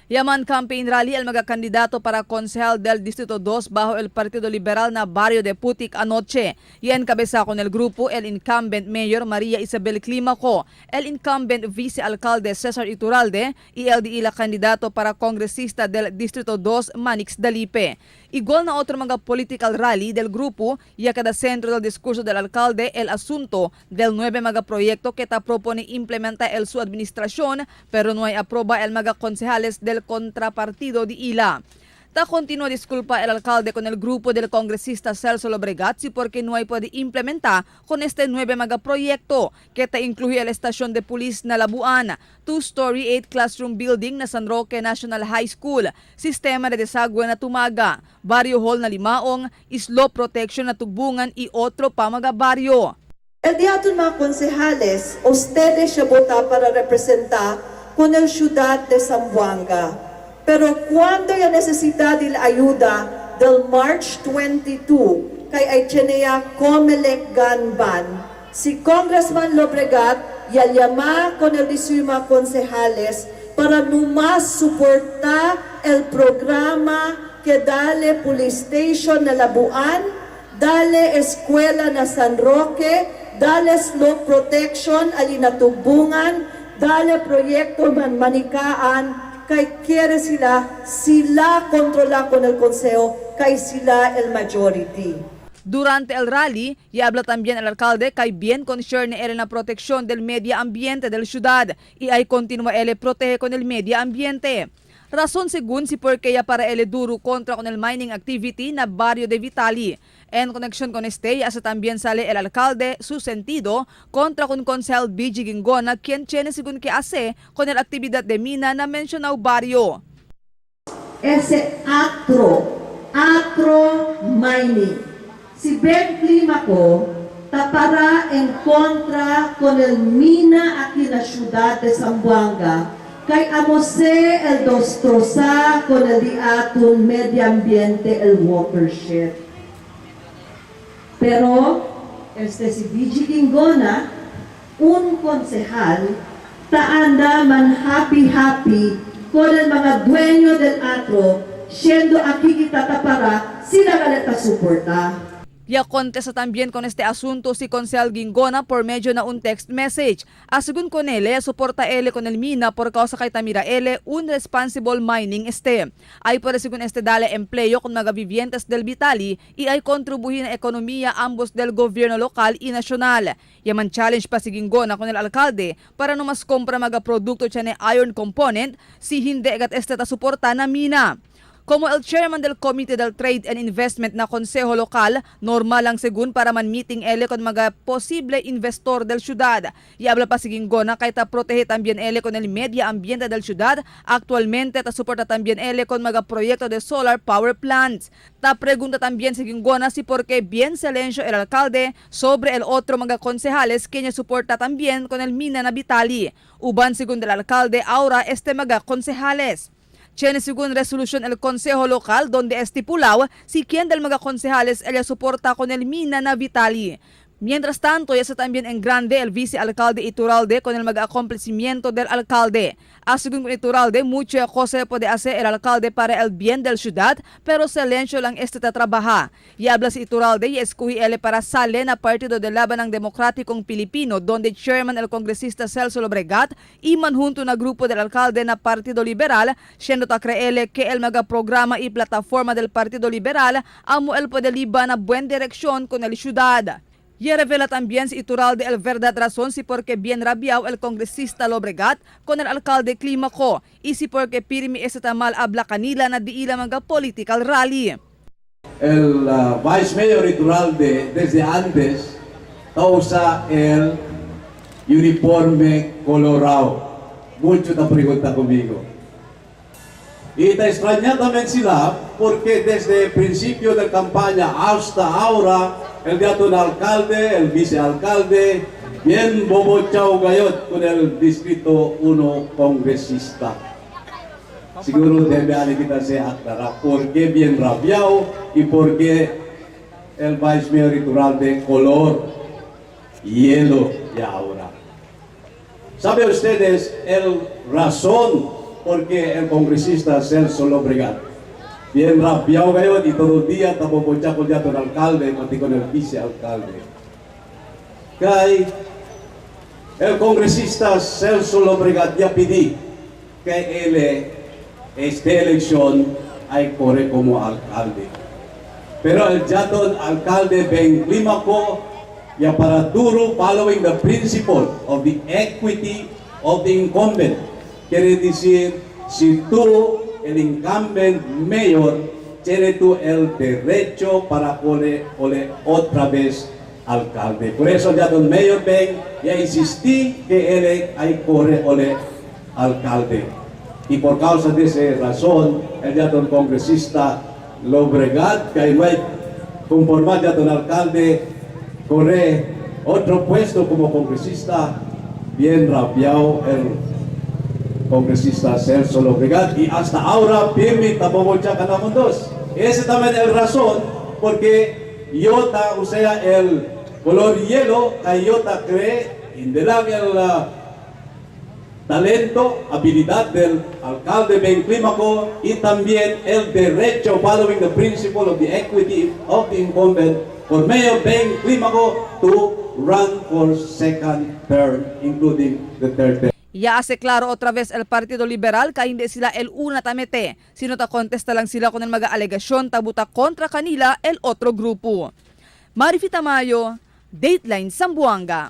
Yaman campaign rally el mga kandidato para konsehal del Distrito 2 bajo el Partido Liberal na Barrio de Putic anoche. Yan kabesa con el grupo el incumbent Mayor Maria Isabel Climaco, el incumbent Vice-Alcalde Cesar Iturralde y el de ila kandidato para kongresista del Distrito 2 Manix Dalipe. Igual na otro mga political rally del grupo, ya kada centro del discurso del alcalde el asunto del 9 mga proyecto que ta propone implementa el su administración pero no hay aproba el mga konsehales del contrapartido de ila. Ta continúa disculpa el alcalde con el grupo del congresista Celso Lobregat si porque no hay puede implementar con este 9 mga proyecto que ta incluye la estación de pulis na Labuan, 2-story 8 classroom building na San Roque National High School, sistema de desagüe na Tumaga, barrio hall na Limaong, slope protection na Tugbungan y otro pa mga barrio. El día de mga concejales, ustedes se vota para representar con el ciudad de Zamboanga. Pero cuando ya necesita de la ayuda del March 22 kay Aichenea Comelec Ganban, si Congressman Lobregat ya llama con el 18 concejales para nomás soportar el programa que dale police station na Labuan, dale eskwela na San Roque, dale slope protection alina Tugbungan, dale proyekto man Manikaan, kay quiere sila controla con el consejo, kay sila el majority. Durante el rally, y habla también el alcalde que bien concierne él en la protección del medio ambiente del ciudad y ahí continúa él protege con el medio ambiente. Razón según si porque ya para él duro contra con el mining activity na barrio de Vitali. En conexión con este, ya se también sale el alcalde su sentido contra con Consel BG Gingona quien tiene según que hace con la actividad de mina na mencionado barrio. Ese acro mining, si Ben Climaco tapara en contra con el mina aquí en la ciudad de Zamboanga, kay amose el destroza con el diatun medio ambiente el watershed. Pero si BG Gingona, un concejal, taanda man happy con el mga dueño del atro, siendo aquí kita tapara, sila galeta suporta. Ya contesta también con este asunto si Consel Gingona por medio na un text message. Según con él, soporta él con el mina por causa kay tamira él un responsible mining este. Ay por según este dale empleo con mga vivientes del Vitali y ay contribuhin na ekonomiya ambos del gobierno lokal y nasyonal. Yaman challenge pa si Gingona con el alcalde para no mas compra mga produkto siya ni iron component si hindi agat este ta suporta na mina. Como el chairman del Committee del Trade and Investment na Konseho Lokal, normal lang según para man meeting ele con mga posible investor del ciudad. Y habla pa si Gingona kay ta protege también ele con el medio ambiente del ciudad. Actualmente ta suporta también ele con mga proyecto de solar power plants. Ta pregunta también si Gingona si por qué bien silencio el alcalde sobre el otro mga concejales que niya suporta también con el mina na Vitali. Uban según del alcalde ahora este mga concejales. Tiene según resolución el Consejo Local donde estipulado si quien del mga concejales ella soporta con el mina na Vitali. Mientras tanto, ya se también en grande el vicealcalde Iturralde con el mga acontecimiento del alcalde. Según Iturralde, mucho cosa puede hacer el alcalde para el bien del ciudad, pero silencio lang este trabaja. Y habla si Iturralde y escogí él para sale na Partido de Labanang Demokratikong Pilipino, donde chairman el congresista Celso Lobregat y manjunto na grupo del alcalde na Partido Liberal, siendo ta creele que el mga programa y plataforma del Partido Liberal amo el puede liba na buen dirección con el ciudad. Y revela también si Iturralde el verdad razón si porque bien rabiao el congresista Lobregat con el alcalde Climaco y si porque pirmi ese tamal habla kanila na di ila mga political rally. El Vice Mayor Iturralde desde antes usa el uniforme colorado. Mucho te pregunta conmigo. Y te extraña también sila porque desde el principio de campaña hasta ahora el diatun alcalde, el vicealcalde, bien bobochao gayot con el Distrito 1 congresista. Siguro debe kita se aclarar por qué bien rabiao y por qué el Vice Mayor Iturralde color hielo y ahora. ¿Sabe ustedes el razón porque el congresista Celso Lobregat. Bien rabiado ngayon, y todo el día tapoponcha ko dyan ng alcalde, pati con el vice-alcalde. Kay el congresista Celso Lobregat ya pidi que él esta elección ay corre como alcalde. Pero el jaton alcalde Ben Climaco ya para duro following the principle of the equity of the incumbent. Quiere decir, si tú, el incumbent mayor, tiene tú el derecho para ole otra vez alcalde. Por eso ya don mayor Ben ya insistí que él hay corre ole alcalde. Y por causa de esa razón, el ya don congresista Lobregat, que no hay conformar ya don alcalde, corre otro puesto como congresista, bien rabiado el congresista Celso Lobregat, y hasta ahora firme tapobocha ganamos dos. Ese también es la razón, porque yo, o sea, el color hielo, yo cree, indelang el talento, habilidad del alcalde Ben Climaco, y también el derecho, following the principle of the equity of the incumbent, por Mayor Ben Climaco to run for second term, including the third term. Ya hace claro otra vez el Partido Liberal ka hindi sila el una tamete. Sino ta contesta lang sila kung mga alegasyon tabuta kontra kanila el otro grupo. Marifita Mayo, Dateline Zamboanga.